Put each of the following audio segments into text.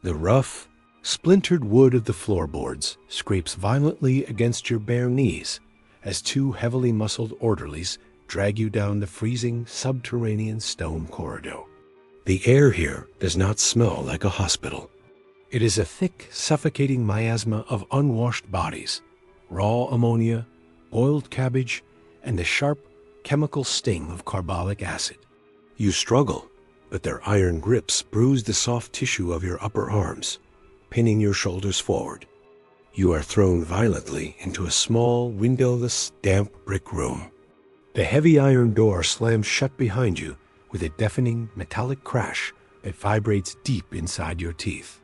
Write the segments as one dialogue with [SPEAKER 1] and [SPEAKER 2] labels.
[SPEAKER 1] The rough, splintered wood of the floorboards scrapes violently against your bare knees as two heavily muscled orderlies drag you down the freezing subterranean stone corridor. The air here does not smell like a hospital. It is a thick, suffocating miasma of unwashed bodies, raw ammonia, boiled cabbage, and the sharp, chemical sting of carbolic acid. You struggle, but their iron grips bruise the soft tissue of your upper arms, pinning your shoulders forward. You are thrown violently into a small, windowless, damp brick room. The heavy iron door slams shut behind you with a deafening metallic crash that vibrates deep inside your teeth.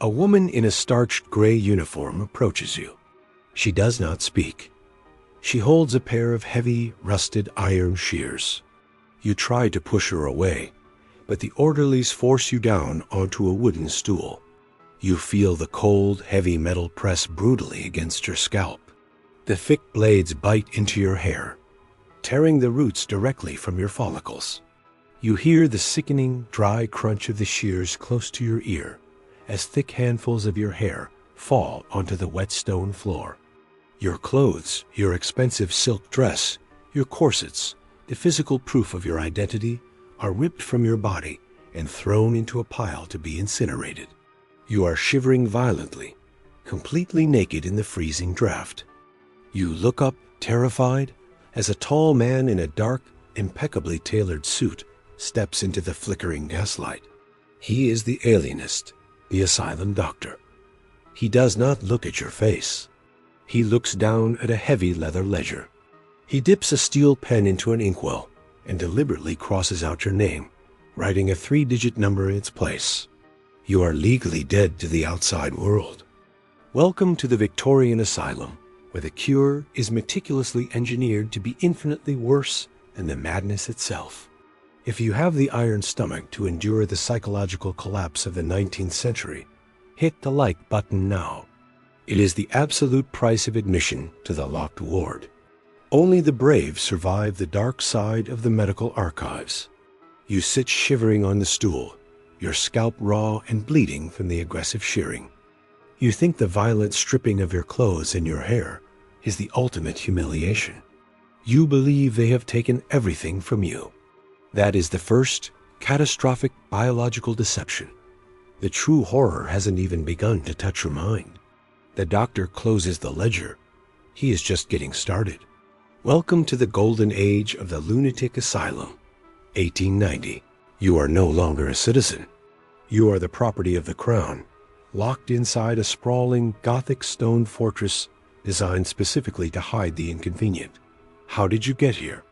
[SPEAKER 1] A woman in a starched gray uniform approaches you. She does not speak. She holds a pair of heavy, rusted iron shears. You try to push her away, but the orderlies force you down onto a wooden stool. You feel the cold, heavy metal press brutally against your scalp. The thick blades bite into your hair, tearing the roots directly from your follicles. You hear the sickening, dry crunch of the shears close to your ear as thick handfuls of your hair fall onto the wet stone floor. Your clothes, your expensive silk dress, your corsets, the physical proof of your identity, are ripped from your body and thrown into a pile to be incinerated. You are shivering violently, completely naked in the freezing draft. You look up, terrified, as a tall man in a dark, impeccably tailored suit steps into the flickering gaslight. He is the alienist, the asylum doctor. He does not look at your face. He looks down at a heavy leather ledger. He dips a steel pen into an inkwell and deliberately crosses out your name, writing a 3-digit number in its place. You are legally dead to the outside world. Welcome to the Victorian Asylum, where the cure is meticulously engineered to be infinitely worse than the madness itself. If you have the iron stomach to endure the psychological collapse of the 19th century, hit the like button now. It is the absolute price of admission to the locked ward. Only the brave survive the dark side of the medical archives. You sit shivering on the stool, your scalp raw and bleeding from the aggressive shearing. You think the violent stripping of your clothes and your hair is the ultimate humiliation. You believe they have taken everything from you. That is the first catastrophic biological deception. The true horror hasn't even begun to touch your mind. The doctor closes the ledger. He is just getting started. Welcome to the golden age of the lunatic asylum, 1890. You are no longer a citizen. You are the property of the crown, locked inside a sprawling Gothic stone fortress designed specifically to hide the inconvenient. How did you get here?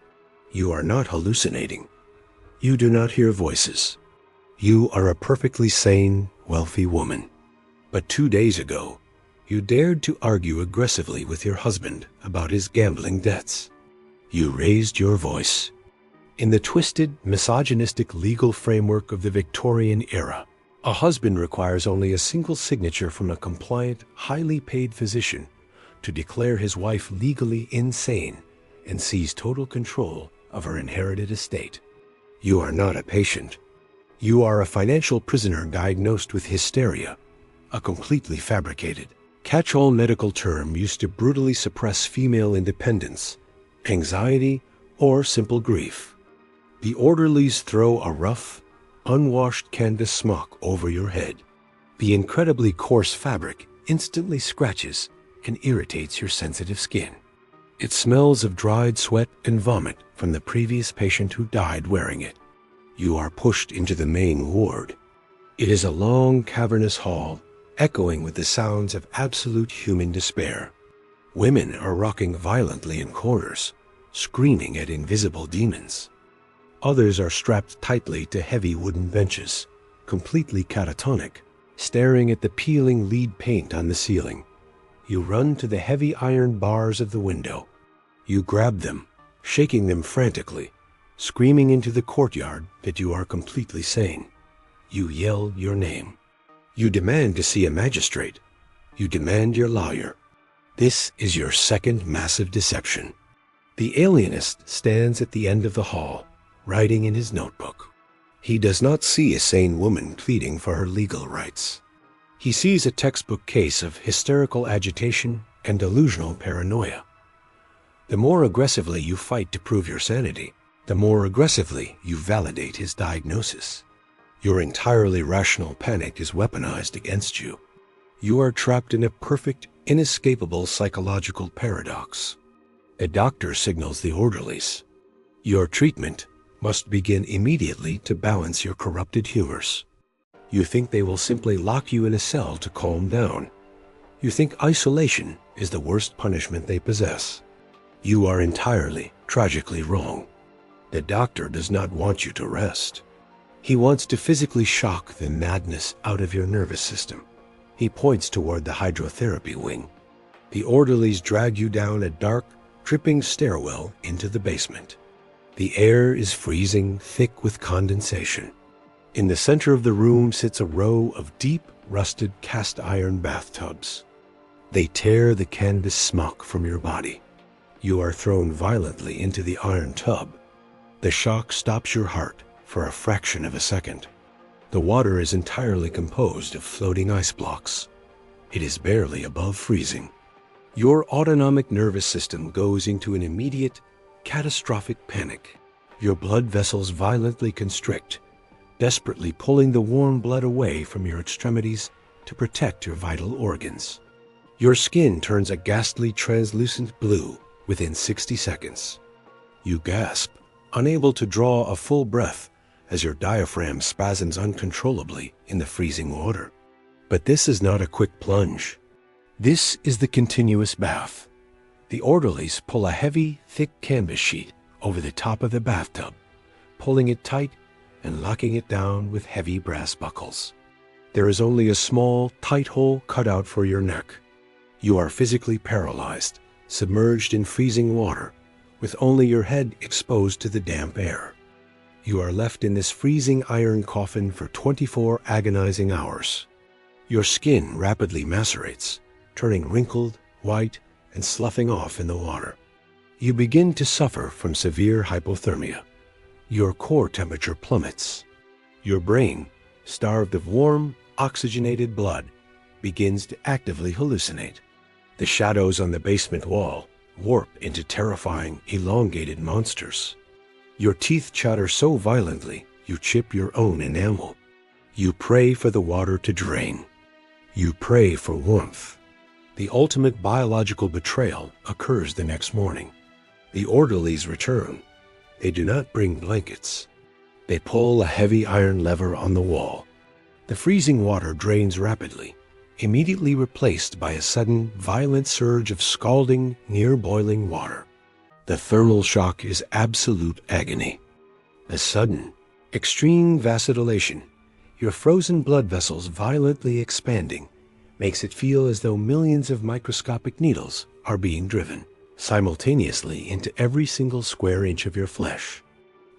[SPEAKER 1] You are not hallucinating. You do not hear voices. You are a perfectly sane, wealthy woman. But 2 days ago, you dared to argue aggressively with your husband about his gambling debts. You raised your voice. In the twisted, misogynistic legal framework of the Victorian era, a husband requires only a single signature from a compliant, highly paid physician to declare his wife legally insane and seize total control of her inherited estate. You are not a patient. You are a financial prisoner diagnosed with hysteria, a completely fabricated, catch-all medical term used to brutally suppress female independence, anxiety, or simple grief. The orderlies throw a rough, unwashed canvas smock over your head. The incredibly coarse fabric instantly scratches and irritates your sensitive skin. It smells of dried sweat and vomit from the previous patient who died wearing it. You are pushed into the main ward. It is a long, cavernous hall, echoing with the sounds of absolute human despair. Women are rocking violently in corners, screaming at invisible demons. Others are strapped tightly to heavy wooden benches, completely catatonic, staring at the peeling lead paint on the ceiling. You run to the heavy iron bars of the window. You grab them, shaking them frantically, screaming into the courtyard that you are completely sane. You yell your name. You demand to see a magistrate. You demand your lawyer. This is your second massive deception. The alienist stands at the end of the hall, writing in his notebook. He does not see a sane woman pleading for her legal rights. He sees a textbook case of hysterical agitation and delusional paranoia. The more aggressively you fight to prove your sanity, the more aggressively you validate his diagnosis. Your entirely rational panic is weaponized against you. You are trapped in a perfect, inescapable psychological paradox. A doctor signals the orderlies. Your treatment must begin immediately to balance your corrupted humors. You think they will simply lock you in a cell to calm down. You think isolation is the worst punishment they possess. You are entirely, tragically wrong. The doctor does not want you to rest. He wants to physically shock the madness out of your nervous system. He points toward the hydrotherapy wing. The orderlies drag you down a dark, dripping stairwell into the basement. The air is freezing thick with condensation. In the center of the room sits a row of deep, rusted cast iron bathtubs. They tear the canvas smock from your body. You are thrown violently into the iron tub. The shock stops your heart for a fraction of a second. The water is entirely composed of floating ice blocks. It is barely above freezing. Your autonomic nervous system goes into an immediate, catastrophic panic. Your blood vessels violently constrict, desperately pulling the warm blood away from your extremities to protect your vital organs. Your skin turns a ghastly translucent blue within 60 seconds. You gasp, unable to draw a full breath as your diaphragm spasms uncontrollably in the freezing water. But this is not a quick plunge. This is the continuous bath. The orderlies pull a heavy, thick canvas sheet over the top of the bathtub, pulling it tight and locking it down with heavy brass buckles. There is only a small, tight hole cut out for your neck. You are physically paralyzed, submerged in freezing water, with only your head exposed to the damp air. You are left in this freezing iron coffin for 24 agonizing hours. Your skin rapidly macerates, turning wrinkled, white, and sloughing off in the water. You begin to suffer from severe hypothermia. Your core temperature plummets. Your brain, starved of warm, oxygenated blood, begins to actively hallucinate. The shadows on the basement wall warp into terrifying, elongated monsters. Your teeth chatter so violently you chip your own enamel. You pray for the water to drain. You pray for warmth. The ultimate biological betrayal occurs the next morning. The orderlies return. They do not bring blankets. They pull a heavy iron lever on the wall. The freezing water drains rapidly, immediately replaced by a sudden, violent surge of scalding, near-boiling water. The thermal shock is absolute agony. A sudden, extreme vasodilation, your frozen blood vessels violently expanding, makes it feel as though millions of microscopic needles are being driven simultaneously into every single square inch of your flesh.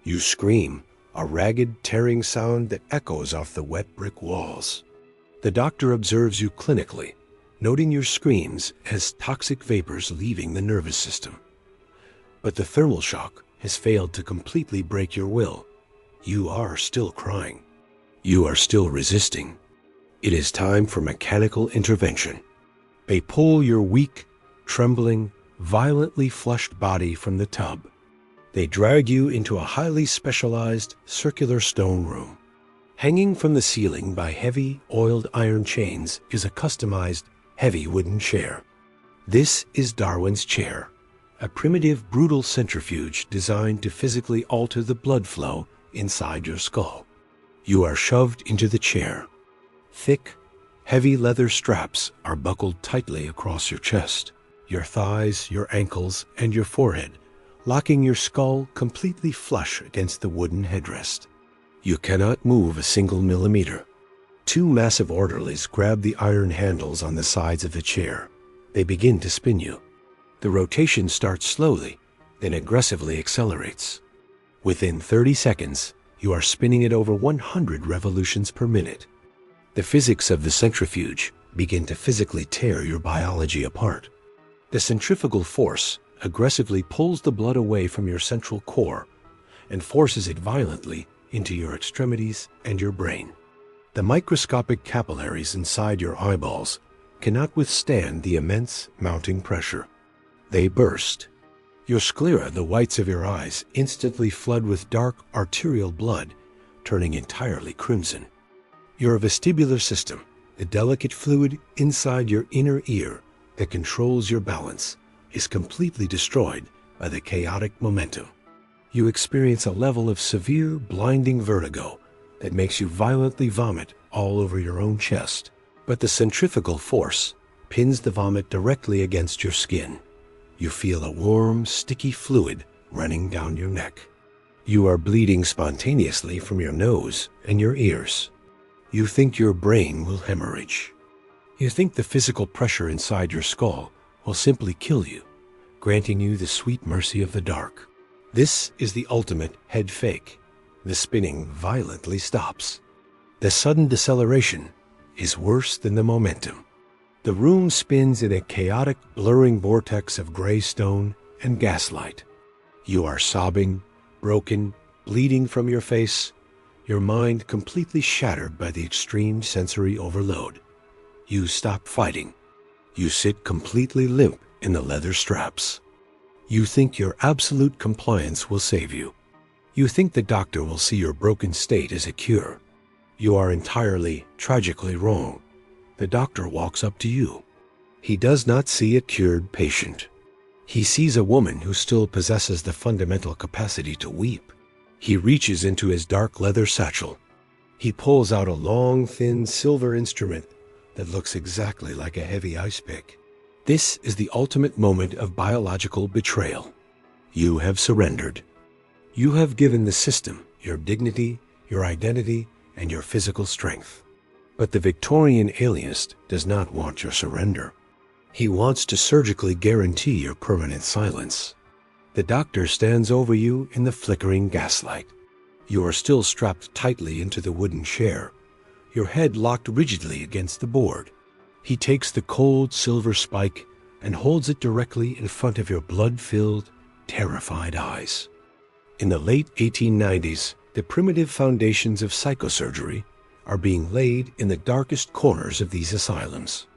[SPEAKER 1] You scream, a ragged, tearing sound that echoes off the wet brick walls. The doctor observes you clinically, noting your screams as toxic vapors leaving the nervous system. But the thermal shock has failed to completely break your will. You are still crying. You are still resisting. It is time for mechanical intervention. They pull your weak, trembling, violently flushed body from the tub. They drag you into a highly specialized circular stone room. Hanging from the ceiling by heavy, oiled iron chains is a customized, heavy wooden chair. This is Darwin's chair, a primitive, brutal centrifuge designed to physically alter the blood flow inside your skull. You are shoved into the chair. Thick, heavy leather straps are buckled tightly across your chest, your thighs, your ankles, and your forehead, locking your skull completely flush against the wooden headrest. You cannot move a single millimeter. Two massive orderlies grab the iron handles on the sides of the chair. They begin to spin you. The rotation starts slowly, then aggressively accelerates. Within 30 seconds, you are spinning at over 100 revolutions per minute. The physics of the centrifuge begin to physically tear your biology apart. The centrifugal force aggressively pulls the blood away from your central core and forces it violently into your extremities and your brain. The microscopic capillaries inside your eyeballs cannot withstand the immense mounting pressure. They burst. Your sclera, the whites of your eyes, instantly flood with dark arterial blood, turning entirely crimson. Your vestibular system, the delicate fluid inside your inner ear that controls your balance, is completely destroyed by the chaotic momentum. You experience a level of severe, blinding vertigo that makes you violently vomit all over your own chest. But the centrifugal force pins the vomit directly against your skin. You feel a warm, sticky fluid running down your neck. You are bleeding spontaneously from your nose and your ears. You think your brain will hemorrhage. You think the physical pressure inside your skull will simply kill you, granting you the sweet mercy of the dark. This is the ultimate head fake. The spinning violently stops. The sudden deceleration is worse than the momentum. The room spins in a chaotic, blurring vortex of gray stone and gaslight. You are sobbing, broken, bleeding from your face, your mind completely shattered by the extreme sensory overload. You stop fighting. You sit completely limp in the leather straps. You think your absolute compliance will save you. You think the doctor will see your broken state as a cure. You are entirely, tragically wrong. The doctor walks up to you. He does not see a cured patient. He sees a woman who still possesses the fundamental capacity to weep. He reaches into his dark leather satchel. He pulls out a long, thin silver instrument that looks exactly like a heavy ice pick. This is the ultimate moment of biological betrayal. You have surrendered. You have given the system your dignity, your identity, and your physical strength. But the Victorian alienist does not want your surrender. He wants to surgically guarantee your permanent silence. The doctor stands over you in the flickering gaslight. You are still strapped tightly into the wooden chair, your head locked rigidly against the board. He takes the cold silver spike and holds it directly in front of your blood-filled, terrified eyes. In the late 1890s, the primitive foundations of psychosurgery are being laid in the darkest corners of these asylums.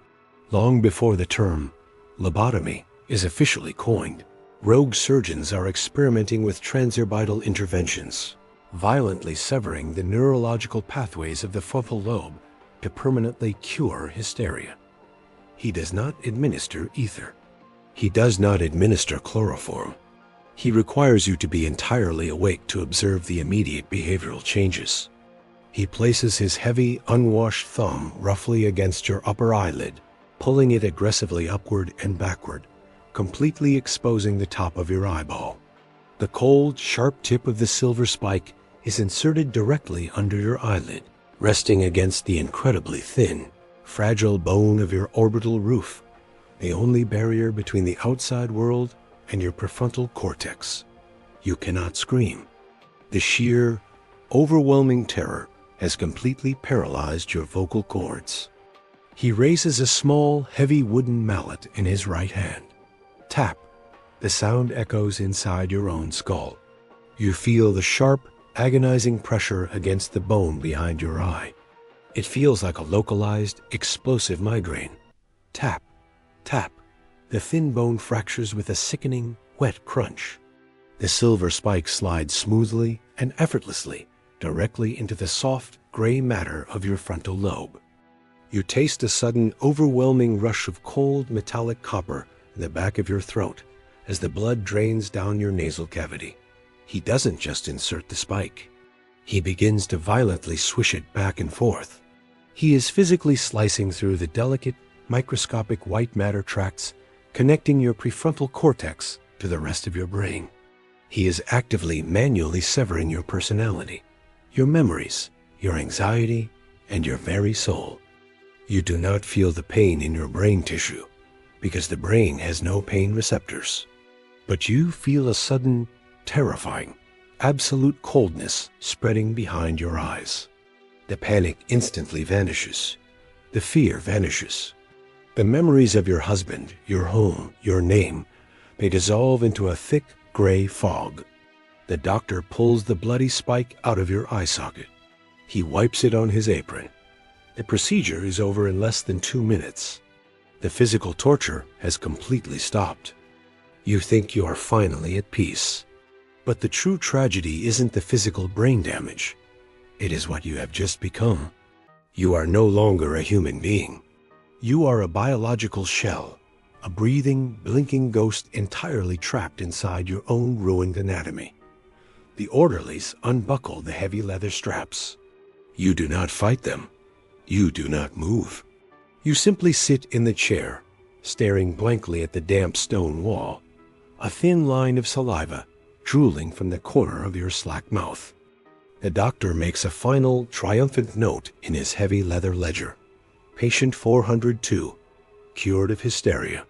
[SPEAKER 1] Long before the term lobotomy is officially coined, rogue surgeons are experimenting with transorbital interventions, violently severing the neurological pathways of the frontal lobe to permanently cure hysteria. He does not administer ether. He does not administer chloroform. He requires you to be entirely awake to observe the immediate behavioral changes. He places his heavy, unwashed thumb roughly against your upper eyelid, pulling it aggressively upward and backward, completely exposing the top of your eyeball. The cold, sharp tip of the silver spike is inserted directly under your eyelid, resting against the incredibly thin, fragile bone of your orbital roof, the only barrier between the outside world and your prefrontal cortex. You cannot scream. The sheer, overwhelming terror has completely paralyzed your vocal cords. He raises a small, heavy wooden mallet in his right hand. Tap. The sound echoes inside your own skull. You feel the sharp, agonizing pressure against the bone behind your eye. It feels like a localized, explosive migraine. Tap. Tap. The thin bone fractures with a sickening, wet crunch. The silver spike slides smoothly and effortlessly directly into the soft, gray matter of your frontal lobe. You taste a sudden, overwhelming rush of cold, metallic copper in the back of your throat as the blood drains down your nasal cavity. He doesn't just insert the spike. He begins to violently swish it back and forth. He is physically slicing through the delicate, microscopic white matter tracts connecting your prefrontal cortex to the rest of your brain. He is actively, manually severing your personality, your memories, your anxiety, and your very soul. You do not feel the pain in your brain tissue because the brain has no pain receptors. But you feel a sudden, terrifying, absolute coldness spreading behind your eyes. The panic instantly vanishes. The fear vanishes. The memories of your husband, your home, your name may dissolve into a thick, gray fog. The doctor pulls the bloody spike out of your eye socket. He wipes it on his apron. The procedure is over in less than 2 minutes. The physical torture has completely stopped. You think you are finally at peace. But the true tragedy isn't the physical brain damage. It is what you have just become. You are no longer a human being. You are a biological shell, a breathing, blinking ghost entirely trapped inside your own ruined anatomy. The orderlies unbuckle the heavy leather straps. You do not fight them. You do not move. You simply sit in the chair, staring blankly at the damp stone wall, a thin line of saliva drooling from the corner of your slack mouth. The doctor makes a final, triumphant note in his heavy leather ledger. Patient 402, cured of hysteria.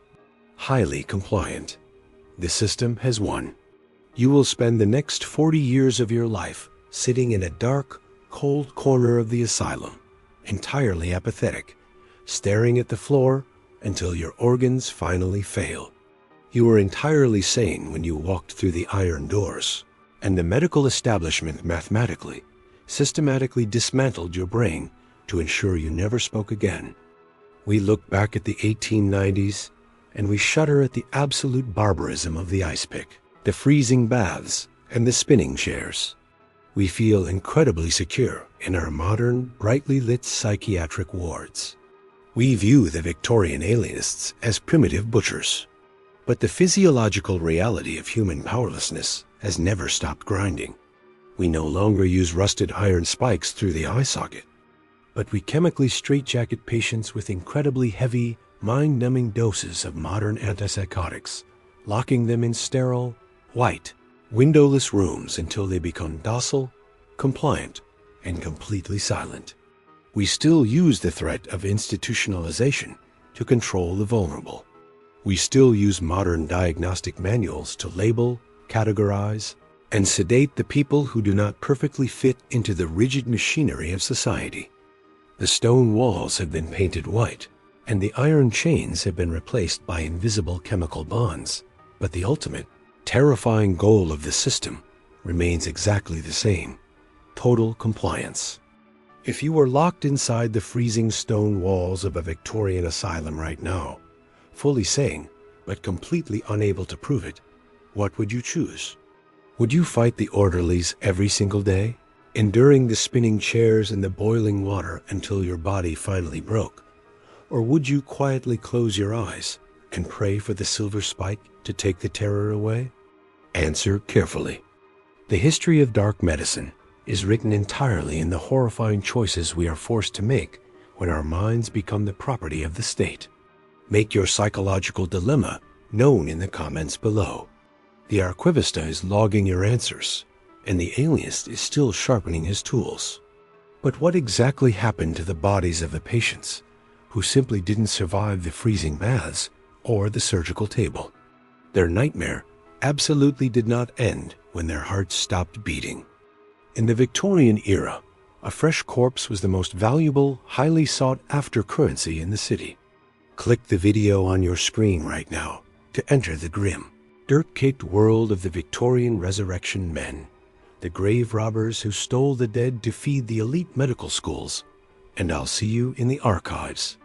[SPEAKER 1] Highly compliant. The system has won. You will spend the next 40 years of your life sitting in a dark, cold corner of the asylum, entirely apathetic, staring at the floor until your organs finally fail. You were entirely sane when you walked through the iron doors, and the medical establishment mathematically, systematically dismantled your brain to ensure you never spoke again. We look back at the 1890s, and we shudder at the absolute barbarism of the ice pick, the freezing baths, and the spinning chairs. We feel incredibly secure in our modern, brightly lit psychiatric wards. We view the Victorian alienists as primitive butchers. But the physiological reality of human powerlessness has never stopped grinding. We no longer use rusted iron spikes through the eye socket, but we chemically straitjacket patients with incredibly heavy, mind-numbing doses of modern antipsychotics, locking them in sterile, white, windowless rooms until they become docile, compliant, and completely silent. We still use the threat of institutionalization to control the vulnerable. We still use modern diagnostic manuals to label, categorize, and sedate the people who do not perfectly fit into the rigid machinery of society. The stone walls have been painted white, and the iron chains have been replaced by invisible chemical bonds, but the ultimate, terrifying goal of the system remains exactly the same: total compliance. If you were locked inside the freezing stone walls of a Victorian asylum right now, fully sane, but completely unable to prove it, what would you choose? Would you fight the orderlies every single day, enduring the spinning chairs and the boiling water until your body finally broke? Or would you quietly close your eyes and pray for the silver spike to take the terror away? Answer carefully. The history of dark medicine is written entirely in the horrifying choices we are forced to make when our minds become the property of the state. Make your psychological dilemma known in the comments below. The archivista is logging your answers, and the alienist is still sharpening his tools. But what exactly happened to the bodies of the patients who simply didn't survive the freezing baths or the surgical table? Their nightmare absolutely did not end when their hearts stopped beating. In the Victorian era, a fresh corpse was the most valuable, highly sought-after currency in the city. Click the video on your screen right now to enter the grim, dirt-caked world of the Victorian resurrection men, the grave robbers who stole the dead to feed the elite medical schools, and I'll see you in the archives.